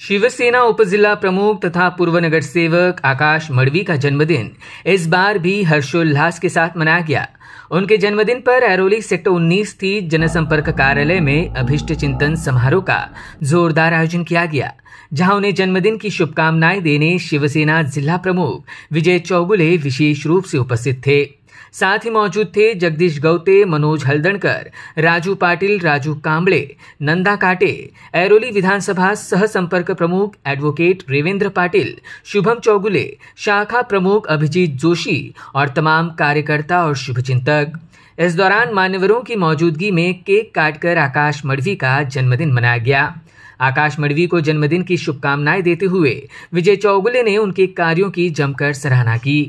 शिवसेना उपजिला प्रमुख तथा पूर्व नगर सेवक आकाश मडवी का जन्मदिन इस बार भी हर्षोल्लास के साथ मनाया गया। उनके जन्मदिन पर ऐरोली सेक्टर 19 स्थित जनसंपर्क कार्यालय में अभिष्ट चिंतन समारोह का जोरदार आयोजन किया गया, जहां उन्हें जन्मदिन की शुभकामनाएं देने शिवसेना जिला प्रमुख विजय चौगुले विशेष रूप से उपस्थित थे। साथ ही मौजूद थे जगदीश गौते, मनोज हल्दणकर, राजू पाटिल, राजू कांबळे, नंदा काटे, ऐरोली विधानसभा सह संपर्क प्रमुख एडवोकेट रेवेंद्र पाटिल, शुभम चौगुले, शाखा प्रमुख अभिजीत जोशी और तमाम कार्यकर्ता और शुभचिंतक। इस दौरान मान्यवरों की मौजूदगी में केक काटकर आकाश मडवी का जन्मदिन मनाया गया। आकाश मडवी को जन्मदिन की शुभकामनाएं देते हुए विजय चौगुले ने उनके कार्यों की जमकर सराहना की।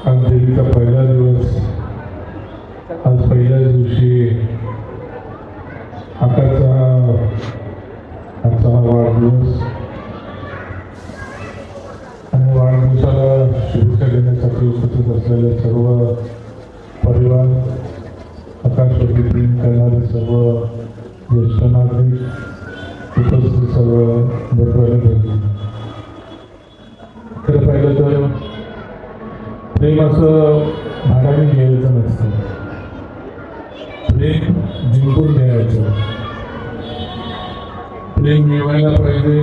आज देवीचा पहिला दिवस, आज पहिल्या दिवशी आजचा वाढदिवस आणि वाढदिवसाला शुभेच्छा देण्यासाठी उपस्थित असलेले सर्व परिवार, आकाशवरती प्रेम करणारे सर्व ज्येष्ठ नागरिक, उपस्थित सर्व बंधू, खरं पाहिलं तर प्रेम असं भाड्याने घ्यायचं नसतं, प्रेम जिंकून घ्यायचं। प्रेम मिळवायला पाहिजे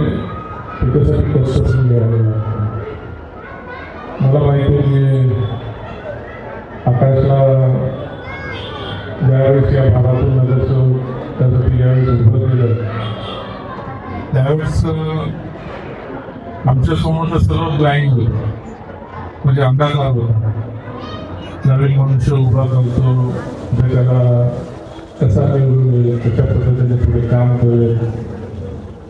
त्याच्यासाठी कष्ट करून घ्यावे लागतं। मला माहिती आहे की आकाशला ज्यावेळेस या भागातून नगरसेवक त्यासाठी ज्यावेळेस उभं केलं, त्यावेळेस आमच्यासमोर सर्व ब्लाइंड होतं, म्हणजे अंधाकार होता। नवीन मनुष्य उभा करतो, त्याला कसा निवडून त्याच्या पद्धतीने पुढे काम करेल,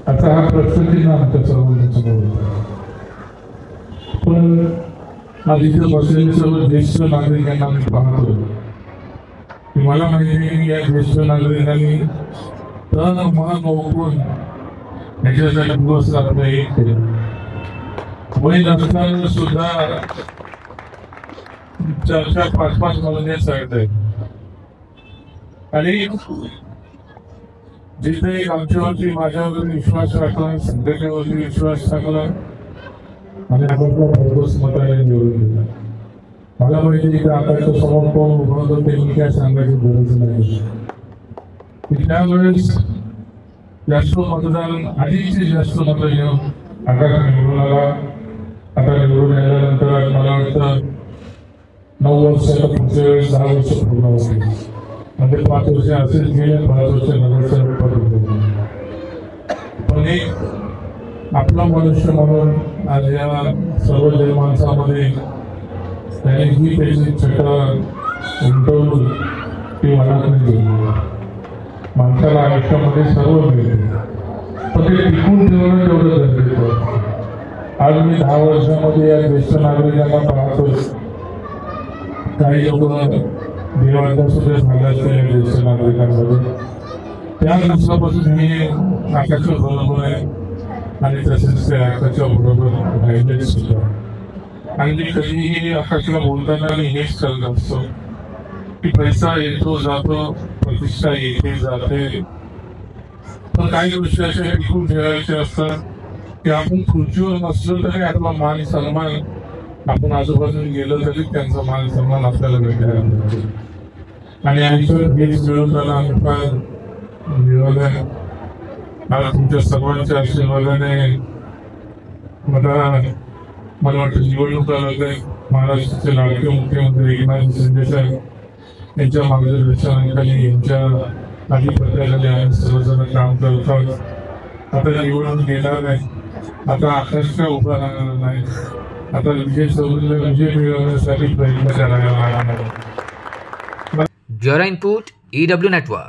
असा हा प्रश्नचिन्ह आमच्या सर्वांसमोर होता। पण आज इथे बसलेले सर्व ज्येष्ठ नागरिकांना मी पाहतो, मला माहिती आहे की या ज्येष्ठ नागरिकांनी तन मन ओळखून याच्यासाठी दिवस रात्र एक केलं। वय नसताना सुद्धा 4-5 महिने सांगताय आणि जिथे आमच्यावरती माझ्यावरती विश्वास टाकला, संघटनेवरती विश्वास टाकला आणि आम्हाला भरघोस मताने निवडून दिला। मला माहिती की आताच्या समोर कोण उभं होतं ते मी काय सांगायची गरज नाही। त्यावेळेस जास्त मतदान, आधीचे जास्त मतं घेऊन आकाश निवडून आला। आता निवडून आल्यानंतर मला वाटतं 9 वर्षाला पुढच्या वेळेस 10 वर्ष पूर्ण होतील, म्हणजे 5 वर्ष असेच गेले, 5 वर्ष नगरसेवक पद। पण एक आपला मनुष्य म्हणून आज या सर्व जनमानसामध्ये त्याने ही त्याची छटा उमटवली ती मनात नाही गेली। माणसाला आयुष्यामध्ये सर्व मिळते, पण ते टिकून ठेवणं तेवढं गरजेचं आहे। आज मी 10 वर्षामध्ये या ज्येष्ठ नागरिकांना पाहतो, काही लोक देवांचा सुद्धा झाला असते या ज्येष्ठ नागरिकांमध्ये। त्या दिवसापासून मी आकाशच्या बरोबर आहे आणि तसेच ते आकाशच्या बरोबर राहिले सुद्धा। आणि मी कधीही आकाशला बोलताना मी हेच करत असतो की पैसा येतो जातो, प्रतिष्ठा येते जाते, पण काही गोष्टी अशा टिकून ठेवायच्या असतात की आपण खुर्चीवर नसलो तरी आपला मान सन्मान, आपण आजूबाजून गेलो तरी त्यांचा मान सन्मान आपल्याला भेटायला मिळतो। आणि आयुष्यात हेच मिळवताना आम्ही फार मिळवलंय। आज तुमच्या सर्वांच्या आशीर्वादाने मला वाटतं निवडणुका लागल्या, महाराष्ट्राचे लाडके मुख्यमंत्री एकनाथ शिंदे साहेब यांच्या मार्गदर्शनाखाली, यांच्या आधिपत्याखाली आम्ही सर्वजण काम करत आहोत। आता निवडून घेणार नाही, आता आकाशला उभा राहणार नाही, आता विजय मिळवण्यासाठी प्रयत्न करायला लागणार। Bureau input EW network.